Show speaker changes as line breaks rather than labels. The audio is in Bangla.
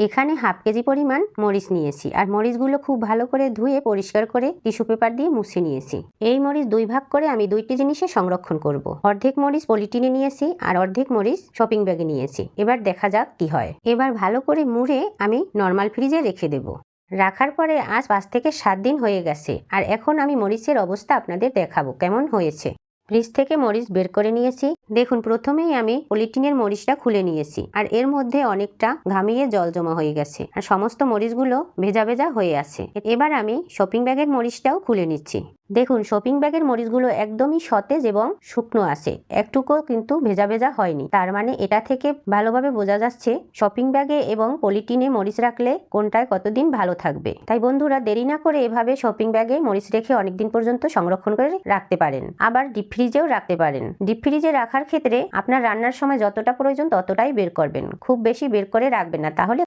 এখানে হাফ কেজি পরিমাণ মরিচ নিয়েছি, আর মরিচগুলো খুব ভালো করে ধুয়ে পরিষ্কার করে টিস্যু পেপার দিয়ে মুছে নিয়েছি। এই মরিচ 2 ভাগ করে আমি 2টি জিনিসে সংরক্ষণ করব। অর্ধেক মরিচ পলিটিনে নিয়েছি আর অর্ধেক মরিচ শপিং ব্যাগে নিয়েছি। এবার দেখা যাক কি হয়। এবার ভালো করে মুড়ে আমি নর্মাল ফ্রিজে রেখে দেব। রাখার পরে আজ 5 থেকে 7 দিন হয়ে গেছে, আর এখন আমি মরিচের অবস্থা আপনাদের দেখাবো কেমন হয়েছে। ফ্রিজ থেকে মরিচ বের করে নিয়েছি। দেখুন, প্রথমেই আমি পলিটিনের মরিচটা খুলে নিয়েছি, আর এর মধ্যে অনেকটা ঘামিয়ে জল জমা হয়ে গেছে, আর সমস্ত মরিচগুলো ভেজা ভেজা হয়ে আছে। এবার আমি শপিং ব্যাগের মরিচটাও খুলে নিচ্ছি। দেখুন, শপিং ব্যাগের মরিচগুলো একদমই সতেজ এবং শুকনো আছে, একটুকুও কিন্তু ভেজা ভেজা হয়নি। তার মানে এটা থেকে ভালোভাবে বোঝা যাচ্ছে শপিং ব্যাগে এবং পলিটিনে মরিচ রাখলে কোনটায় কতদিন ভালো থাকবে। তাই বন্ধুরা, দেরি না করে এভাবে শপিং ব্যাগে মরিচ রেখে অনেকদিন পর্যন্ত সংরক্ষণ করে রাখতে পারেন। আবার ডিপ ফ্রিজেও রাখতে পারেন। ডিপ ফ্রিজে রাখার ক্ষেত্রে আপনার রান্নার সময় যতটা প্রয়োজন ততটাই বের করবেন, খুব বেশি বের করে রাখবেন না, তাহলে